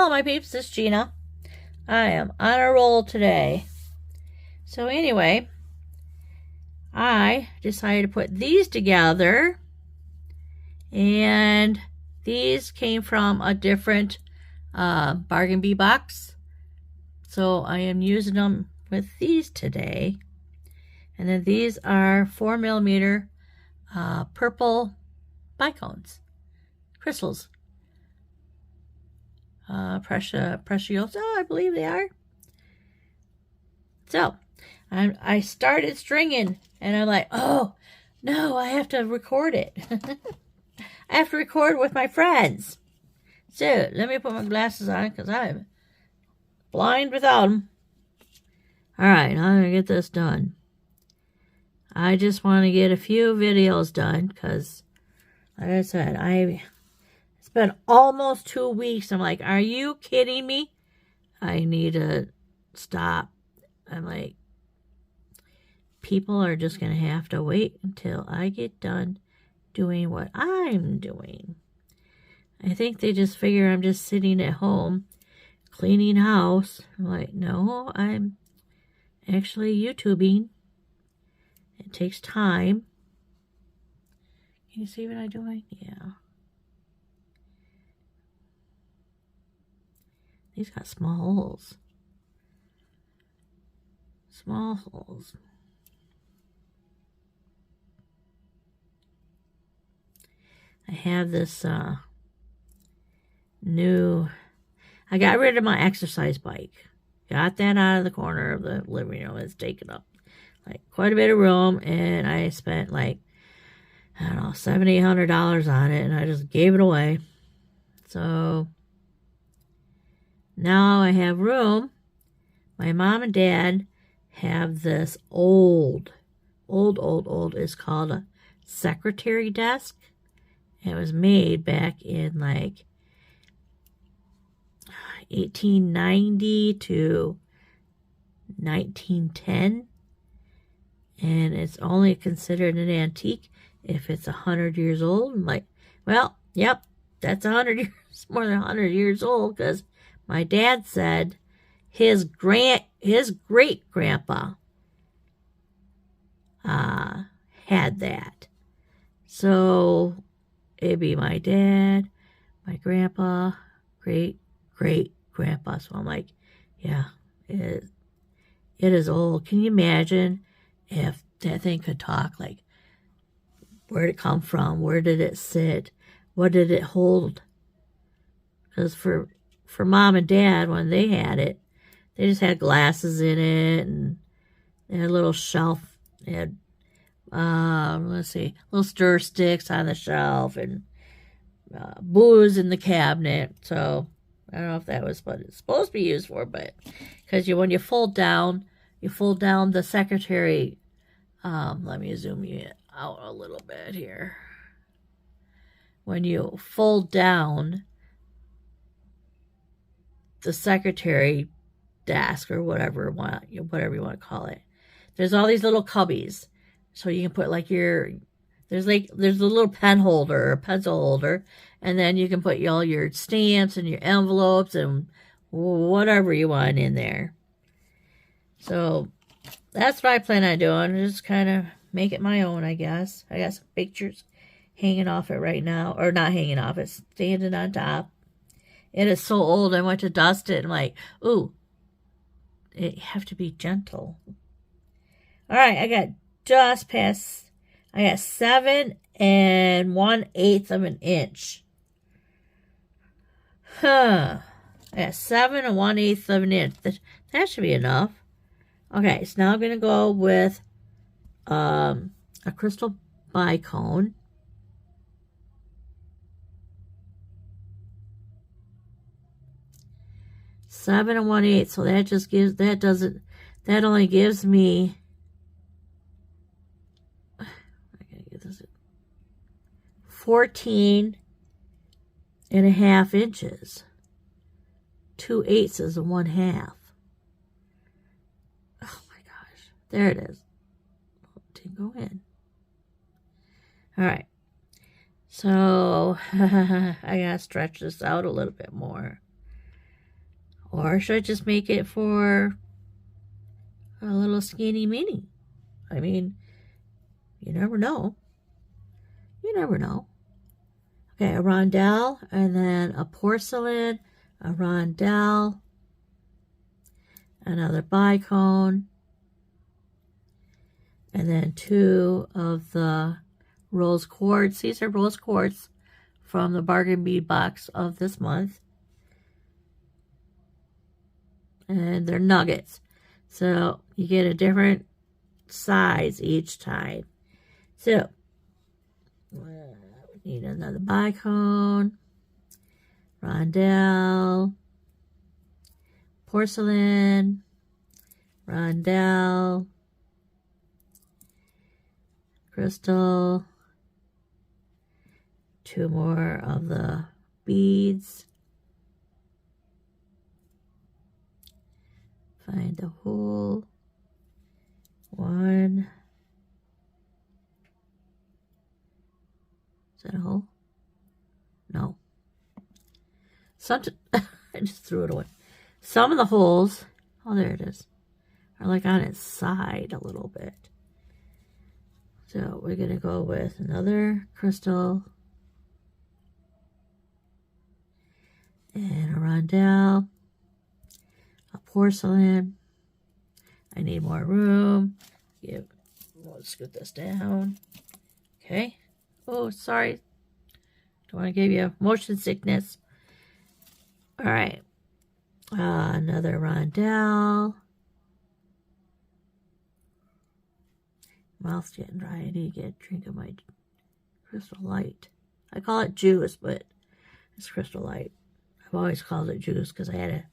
Hello, my peeps. This is Gina. I am on a roll today. So anyway, I decided to put these together, and these came from a different bargain bee box. So I am using them with these today. And then these are 4mm purple bicones, crystals. Preciosa, I believe they are. So, I started stringing, and I'm like, oh, no, I have to record it. I have to record with my friends. So, let me put my glasses on, because I'm blind without them. Alright, I'm going to get this done. I just want to get a few videos done, because, like I said, it's been almost 2 weeks. I'm like, are you kidding me? I need to stop. I'm like, people are just going to have to wait until I get done doing what I'm doing. I think they just figure I'm just sitting at home cleaning house. I'm like, no, I'm actually YouTubing. It takes time. Can you see what I'm doing? Yeah. These got small holes. Small holes. I have this new... I got rid of my exercise bike. Got that out of the corner of the living room. It's taken up like quite a bit of room, and I spent like, I don't know, $700-800 on it, and I just gave it away. So now I have room. My mom and dad have this old, it's called a secretary desk. It was made back in like 1890 to 1910. And it's only considered an antique if it's 100 years old. I'm like, well, yep, that's 100 years, more than 100 years old, because my dad said his great-grandpa had that. So it'd be my dad, my grandpa, great-grandpa. So I'm like, yeah, it is old. Can you imagine if that thing could talk? Like, where did it come from? Where did it sit? What did it hold? Because for mom and dad, when they had it, they just had glasses in it, and they had a little shelf. They had, let's see, little stir sticks on the shelf, and booze in the cabinet. So I don't know if that was what it's supposed to be used for, but because when you fold down the secretary. Let me zoom you out a little bit here. When you fold down the secretary desk, or whatever you want to call it, there's all these little cubbies, so you can put like there's a little pen holder or pencil holder, and then you can put all your stamps and your envelopes and whatever you want in there. So that's what I plan on doing. Just kind of make it my own, I guess. I got some pictures hanging off it right now. Or not hanging off, it's standing on top. It is so old, I went to dust it. I'm like, ooh, you have to be gentle. Alright, I got 7 1/8 of an inch. I got 7 1/8 of an inch. That should be enough. Okay, so now I'm going to go with a crystal bicone. Seven 1/8, so that just gives, that only gives me, I gotta get this, 14.5 inches. 2/8 is a 1/2. There it is. Didn't go in. Alright. So, I gotta stretch this out a little bit more. Or should I just make it for a little skinny mini? I mean, you never know. You never know. Okay, a rondelle, and then a porcelain, a rondelle, another bicone, and then 2 of the rose quartz. These are rose quartz from the bargain bead box of this month. And they're nuggets. So you get a different size each time. So we need another bicone, rondelle, porcelain, rondelle, crystal, 2 more of the beads. Find the hole. 1. Is that a hole? No. I just threw it away. Some of the holes, oh, there it is, are like on its side a little bit. So we're going to go with another crystal and a rondelle, a porcelain. I need more room. We'll scoot this down. Okay. Oh, sorry. Don't want to give you motion sickness. All right. Another rondelle. Mouth's getting dry. I need to get a drink of my Crystal Light. I call it juice, but it's Crystal Light. I've always called it juice because I had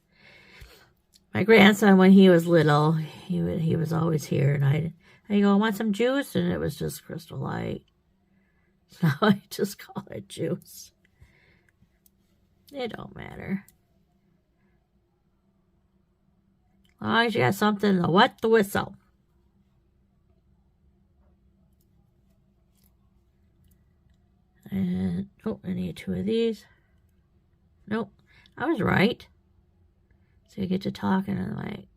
my grandson when he was little. He was always here, and I go, I want some juice, and it was just Crystal Light. So I just call it juice. It don't matter. As long as you got something to wet the whistle. And, oh, I need 2 of these. Nope, I was right. So I get to talking and I'm like,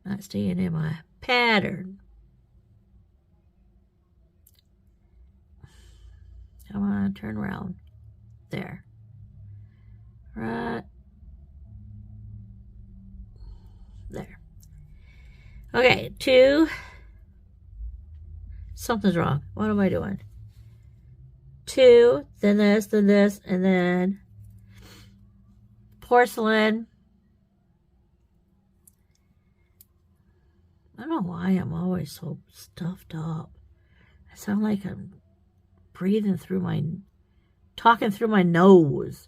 not staying in my pattern. Come on, turn around. There. Right. There. Okay, 2. Something's wrong. What am I doing? 2, then this, and then porcelain. I don't know why I'm always so stuffed up. I sound like I'm talking through my nose.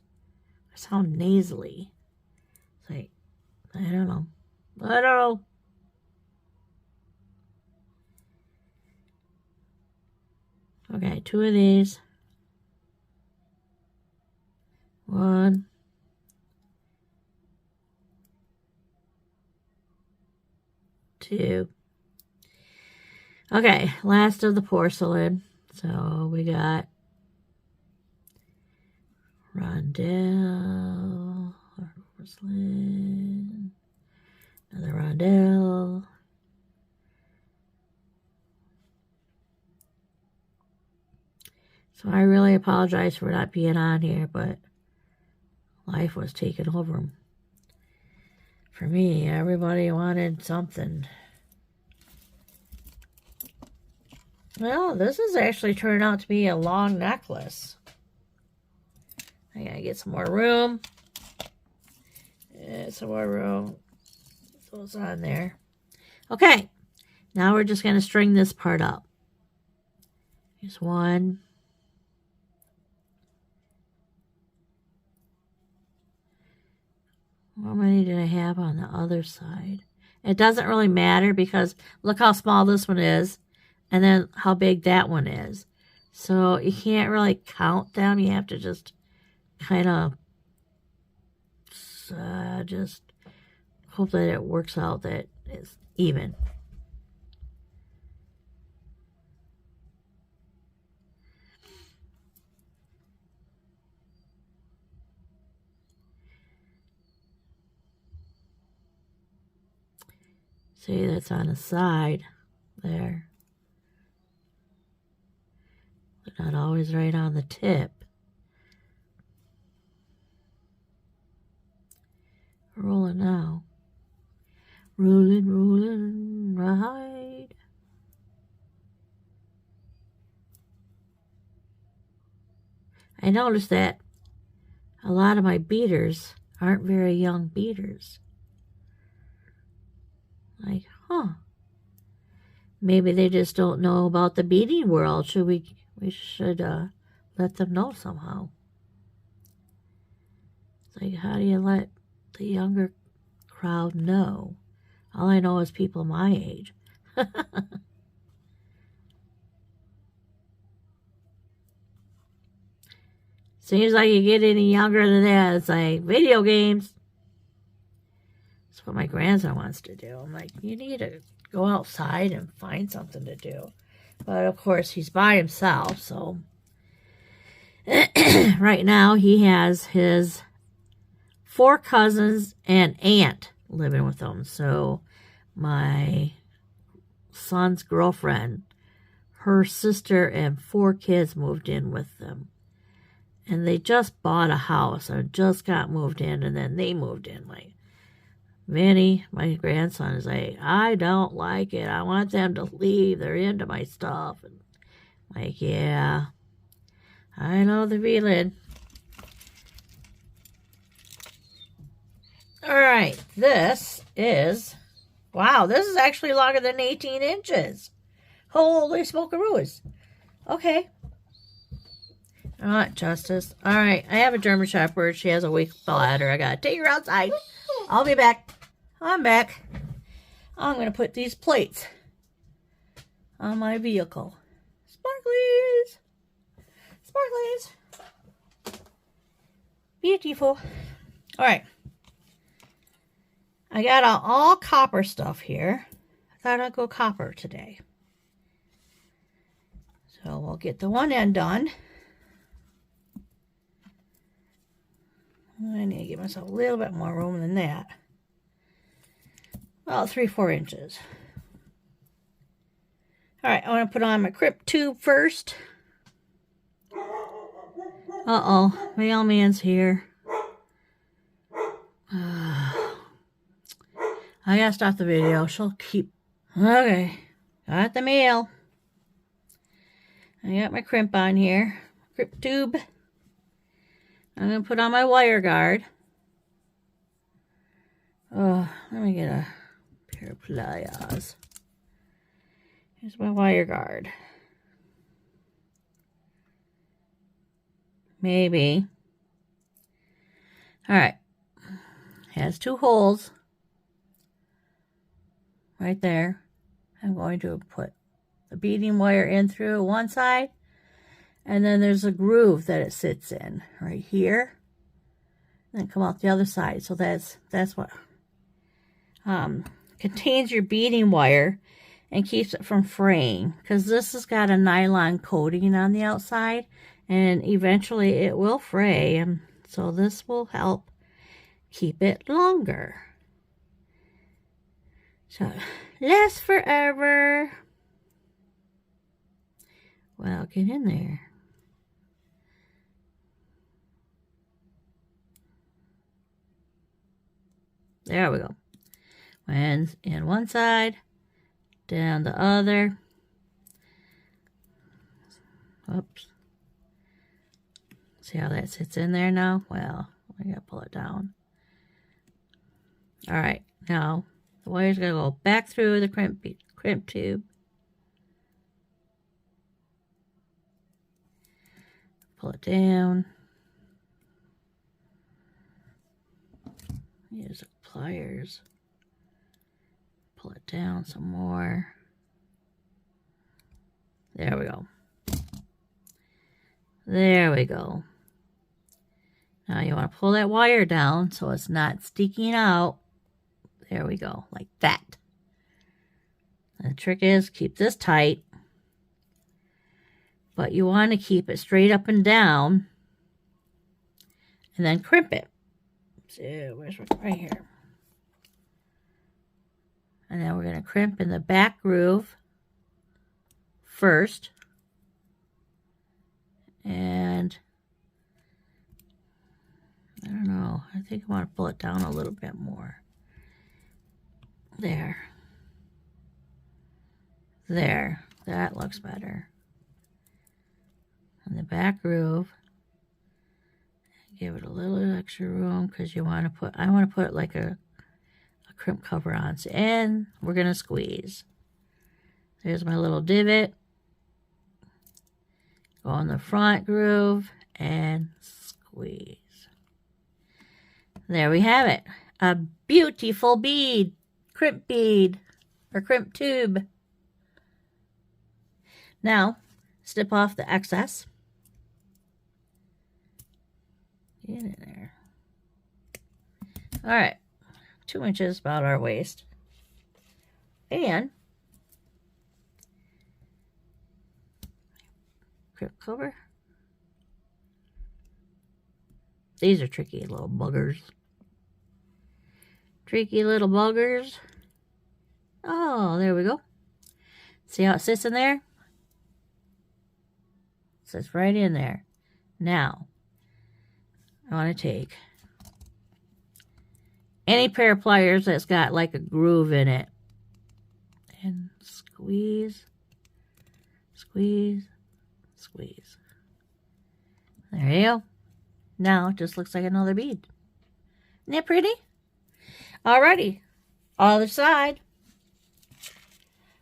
I sound nasally. It's like, I don't know. Okay, 2 of these. 1. 2. Okay, last of the porcelain. So we got rondelle, porcelain, another rondelle. So I really apologize for not being on here, but life was taking over for me. Everybody wanted something. Well, this is actually turned out to be a long necklace. I gotta get some more room. Some more room. Put those on there. Okay, now we're just gonna string this part up. Here's 1. How many did I have on the other side? It doesn't really matter because look how small this one is and then how big that one is. So you can't really count them. You have to just kind of just hope that it works out that it's even. See, that's on the side there. But not always right on the tip. Rolling now. Rolling, rolling, right. I noticed that a lot of my beaders aren't very young beaders. Like, huh. Maybe they just don't know about the beading world. We should let them know somehow. It's like, how do you let the younger crowd know? All I know is people my age. Seems like you get any younger than that, it's like video games. That's what my grandson wants to do. I'm like, you need to go outside and find something to do. But of course, he's by himself, so right now he has his 4 cousins and aunt living with him. So my son's girlfriend, her sister, and 4 kids moved in with them. And they just bought a house and just got moved in, and then they moved in. Like, Vinny, my grandson, is like, I don't like it. I want them to leave. They're into my stuff. And like, yeah, I know the feeling. All right, this is, wow, this is actually longer than 18 inches. Holy smokeroos. Okay. All right, Justice. All right, I have a German Shepherd. She has a weak bladder. I got to take her outside. I'll be back. I'm back. I'm going to put these plates on my vehicle. Sparklies. Sparklies. Beautiful. All right. I got all copper stuff here. I thought I'd go copper today. So we'll get the one end done. I need to give myself a little bit more room than that. About 3-4 inches. All right, I want to put on my crimp tube first. Uh-oh, mailman's here. I gotta stop the video. She'll keep... Okay, got the mail. I got my crimp on here. Crimp tube. I'm going to put on my wire guard. Oh, let me get a pair of pliers. Here's my wire guard. Maybe. Alright. Has 2 holes. Right there. I'm going to put the beading wire in through one side. And then there's a groove that it sits in right here. And then come out the other side. So that's what contains your beading wire and keeps it from fraying. Because this has got a nylon coating on the outside. And eventually it will fray. And so this will help keep it longer. So, lasts forever. Well, get in there. There we go. And in one side, down the other. Oops. See how that sits in there now? Well, I gotta pull it down. All right, now the wire's gonna go back through the crimp tube. Pull it down. Use the pliers. Pull it down some more. There we go. There we go. Now you want to pull that wire down so it's not sticking out. There we go, like that. The trick is keep this tight. But you want to keep it straight up and down. And then crimp it. So, where's right here? And then we're going to crimp in the back groove first. And I don't know, I think I want to pull it down a little bit more. There. There. That looks better. In the back groove, give it a little extra room because you want to put, I want to put like a crimp cover on. And we're going to squeeze. There's my little divot. Go in the front groove and squeeze. There we have it. A beautiful bead. Crimp bead. Or crimp tube. Now, snip off the excess. Get in there. Alright. 2 inches, about our waist. And crimp cover. These are tricky little buggers. Tricky little buggers. Oh, there we go. See how it sits in there? It sits right in there. Now, I want to take any pair of pliers that's got like a groove in it and squeeze, squeeze, squeeze. There you go. Now it just looks like another bead. Isn't that pretty? Alrighty. Other side.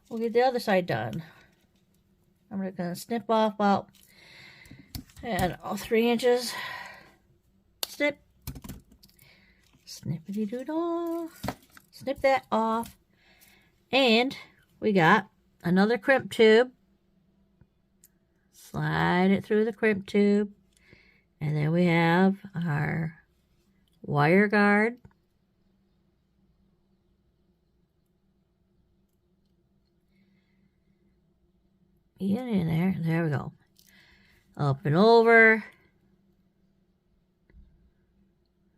We'll get the other side done. I'm just going to snip off about 3 inches. Snip. Snippity doodle. Snip that off. And we got another crimp tube. Slide it through the crimp tube. And then we have our wire guard. Get in there. There we go. Up and over.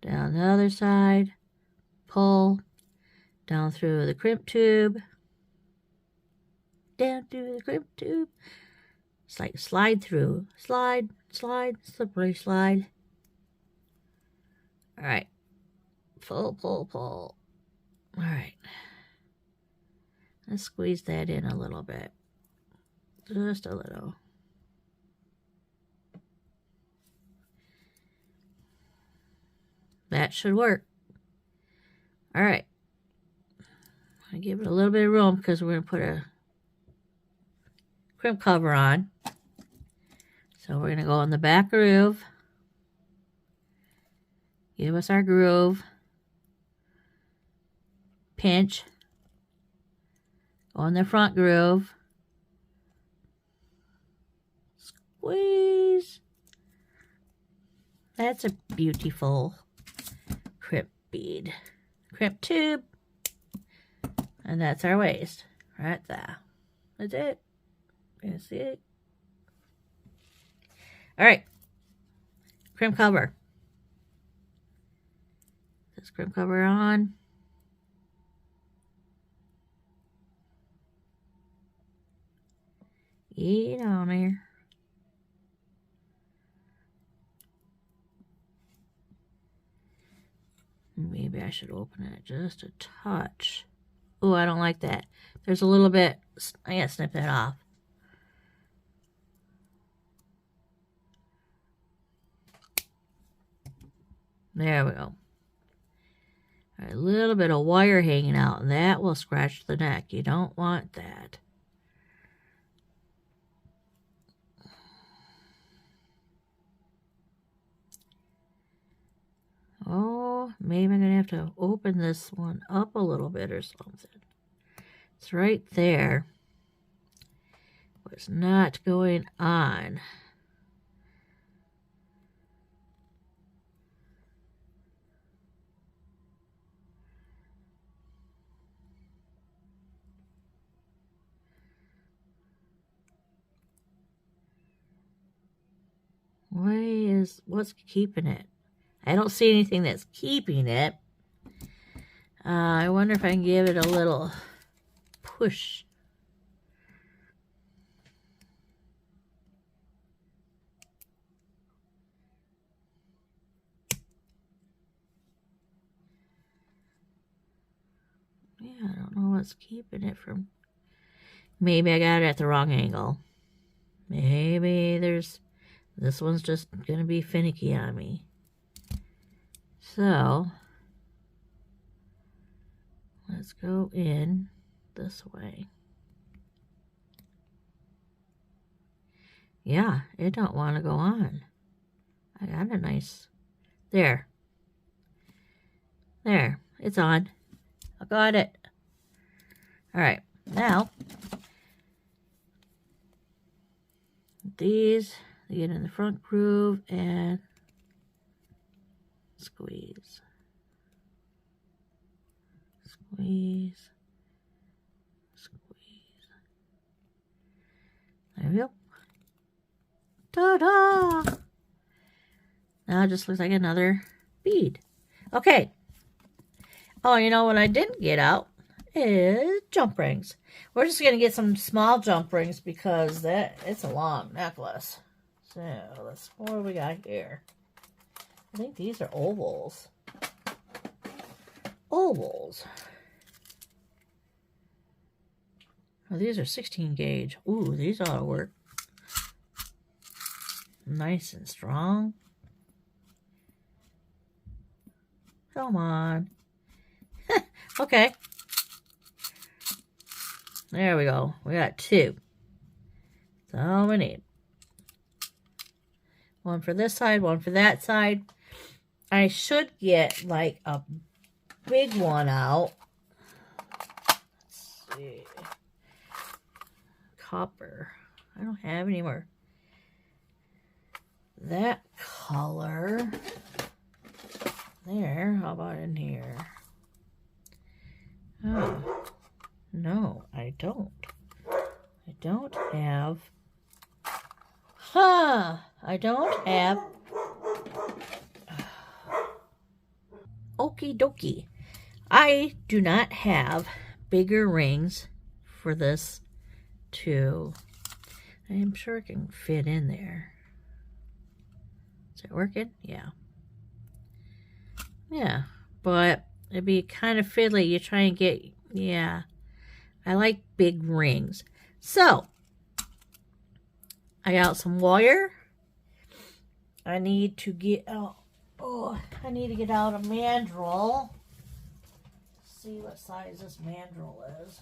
Down the other side. Pull. Down through the crimp tube. Down through the crimp tube. It's like slide through. Slide, slide, slippery slide. Alright. Pull, pull, pull. Alright. Let's squeeze that in a little bit. Just a little. That should work. Alright. I give it a little bit of room because we're going to put a crimp cover on. So we're going to go in the back groove. Give us our groove. Pinch. Go in the front groove. Squeeze. That's a beautiful crimp bead. Crimp tube. And that's our waist. Right there. That's it. That's it. Alright. Crimp cover. This crimp cover on. Get on there. Maybe I should open it just a touch. Oh, I don't like that. There's a little bit. I gotta snip that off. There we go. A little bit of wire hanging out, and that will scratch the neck. You don't want that. Oh, maybe I'm going to have to open this one up a little bit or something. It's right there. What's not going on? What's keeping it? I don't see anything that's keeping it. I wonder if I can give it a little push. Yeah, I don't know what's keeping it from. Maybe I got it at the wrong angle. Maybe this one's just going to be finicky on me. So, let's go in this way. Yeah, it don't want to go on. I got a nice, there, it's on. I got it. All right, now, these, they get in the front groove and squeeze. Squeeze. Squeeze. There we go. Ta-da! Now it just looks like another bead. Okay. Oh, you know what I didn't get out is jump rings. We're just going to get some small jump rings because it's a long necklace. So, what do we got here? I think these are ovals. Ovals. Oh, these are 16 gauge. Ooh, these ought to work. Nice and strong. Come on. Okay. There we go. We got 2. That's all we need. One for this side, one for that side. I should get like a big one out. Let's see. Copper. I don't have any more. That color. There. How about in here? Oh. No, I don't. I don't have. I don't have. Okie dokie. I do not have bigger rings for this to. I'm sure it can fit in there. Is it working? Yeah. Yeah, but it'd be kind of fiddly. You try and get, yeah. I like big rings. So, I got some wire. I need to get out, I need to get out a mandrel. See what size this mandrel is.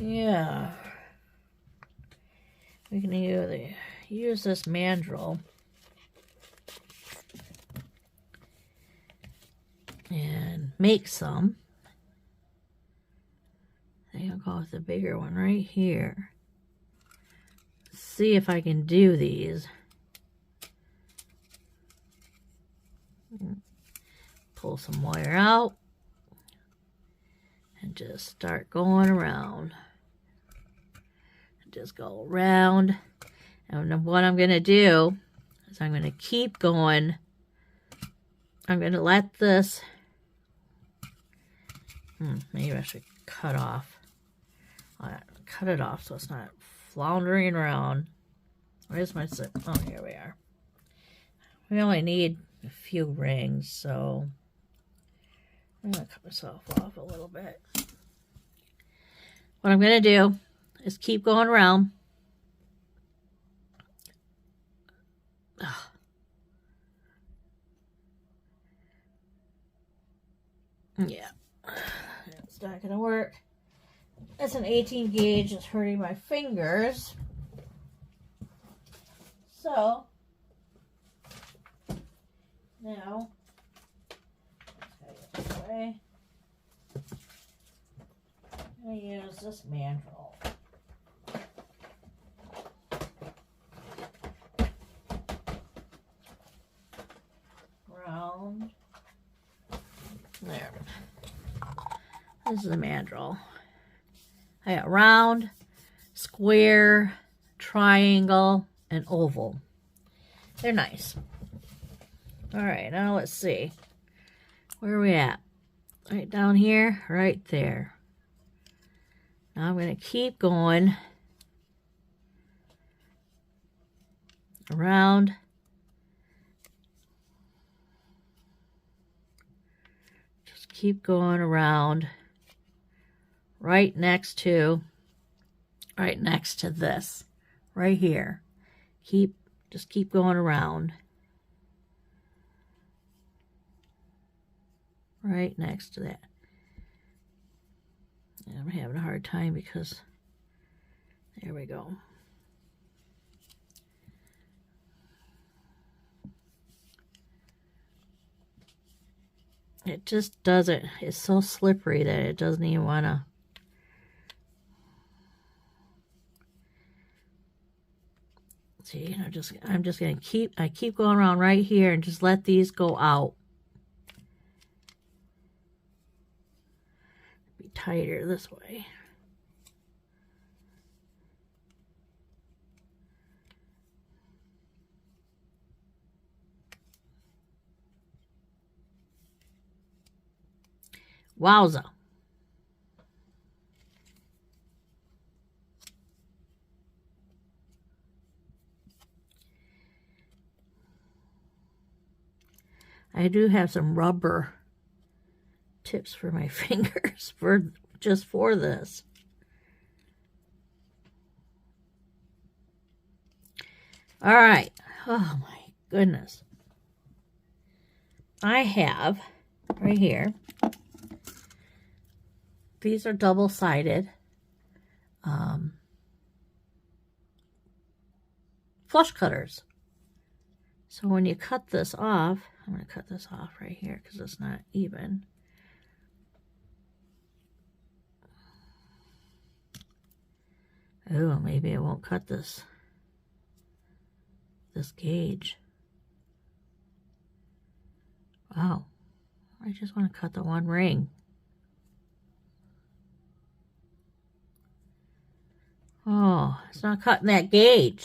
Yeah. We can use this mandrel and make some. I think I'll go with the bigger one right here. See if I can do these. Pull some wire out and just start going around. Just go around. And what I'm going to do is I'm going to keep going. I'm going to let this. Maybe I should cut off. Cut it off so it's not floundering around. Where's my zip? Oh, here we are. We only need a few rings, so I'm going to cut myself off a little bit. What I'm going to do is keep going around. Yeah, it's not going to work. It's an 18 gauge. It's hurting my fingers. So, now, let's get this away. I'm going to use this mandrel. Round. There. This is a mandrel. I got round, square, triangle, and oval. They're nice. All right, now let's see. Where are we at? Right down here, right there. Now I'm going to keep going around. Just keep going around right next to this, right here. Just keep going around. Right next to that. And I'm having a hard time because, there we go. It just doesn't, it's so slippery that it doesn't even want to. See, I'm just going to keep going around right here and just let these go out. Be tighter this way. Wowza. I do have some rubber tips for my fingers just for this. All right. Oh my goodness. I have right here. These are double-sided flush cutters. So when you cut this off, I'm going to cut this off right here because it's not even. Oh, maybe I won't cut this gauge. Wow. I just want to cut the one ring. Oh, it's not cutting that gauge.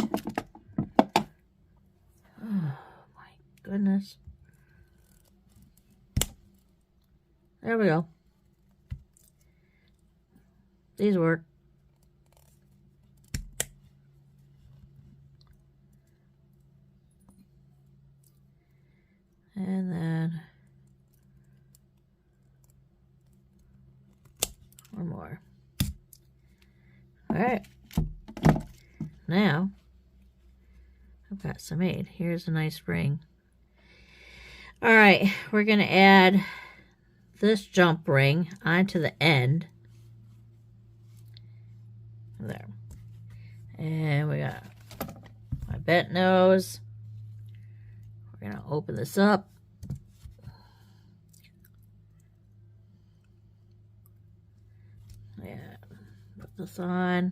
Oh, my goodness. There we go. These work. And then one more. All right. Now, I've got some made. Here's a nice ring. All right, we're going to add this jump ring onto the end. There. And we got my bent nose. We're going to open this up. Yeah, put this on.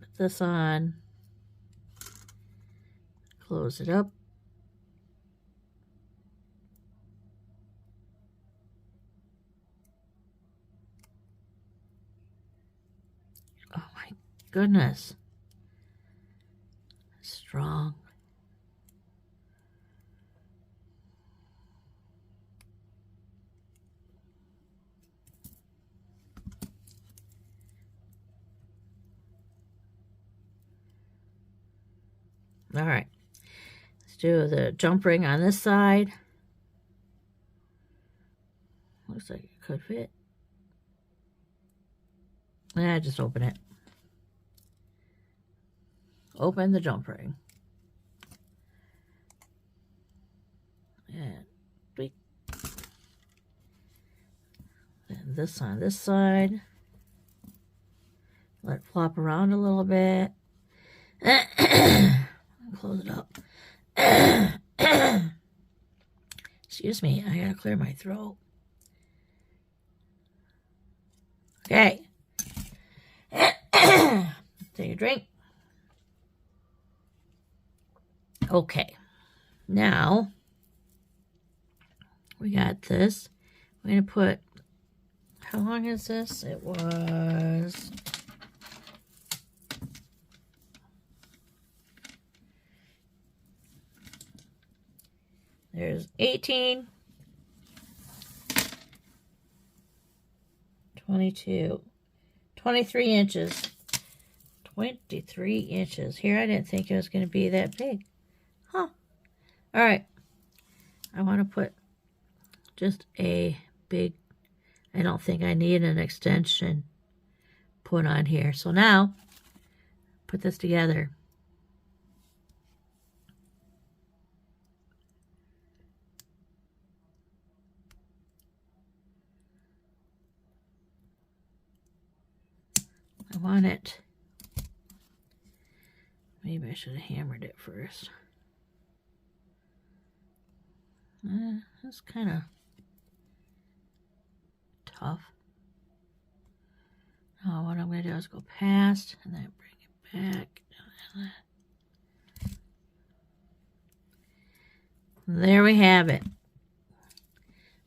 Put this on. Close it up. Oh my goodness. Strong. All right. Let's do the jump ring on this side. Looks like it could fit. Just open it. Open the jump ring. And tweak. And this on this side. Let it flop around a little bit. Close it up. Excuse me, I gotta clear my throat. Okay. Take a drink. Okay. Now, we got this. We're going to put, how long is this? It was, There's 18, 22, 23 inches. 23 inches. Here, I didn't think it was going to be that big. Huh. All right. I want to put just a big, I don't think I need an extension put on here. So now, put this together. I want it. Maybe I should have hammered it first. That's kind of tough. Now what I'm going to do is go past and then bring it back. There we have it.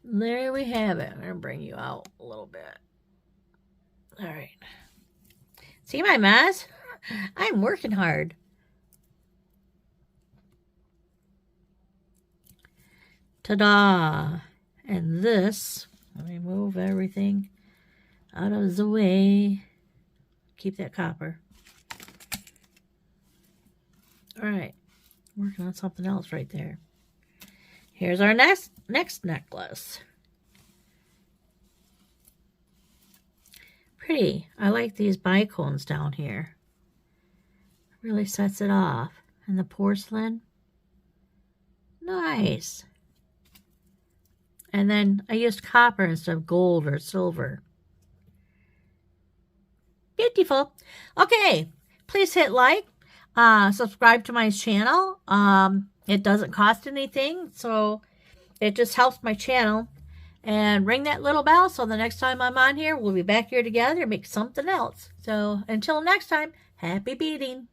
There we have it. I'm going to bring you out a little bit. All right. See my mess? I'm working hard. Ta-da! And this, let me move everything out of the way. Keep that copper. All right. Working on something else right there. Here's our next necklace. Pretty. I like these bicones down here. Really sets it off. And the porcelain. Nice. And then I used copper instead of gold or silver. Beautiful. Okay. Please hit like. Subscribe to my channel. It doesn't cost anything. So it just helps my channel. And ring that little bell so the next time I'm on here, we'll be back here together to make something else. So until next time, happy beading.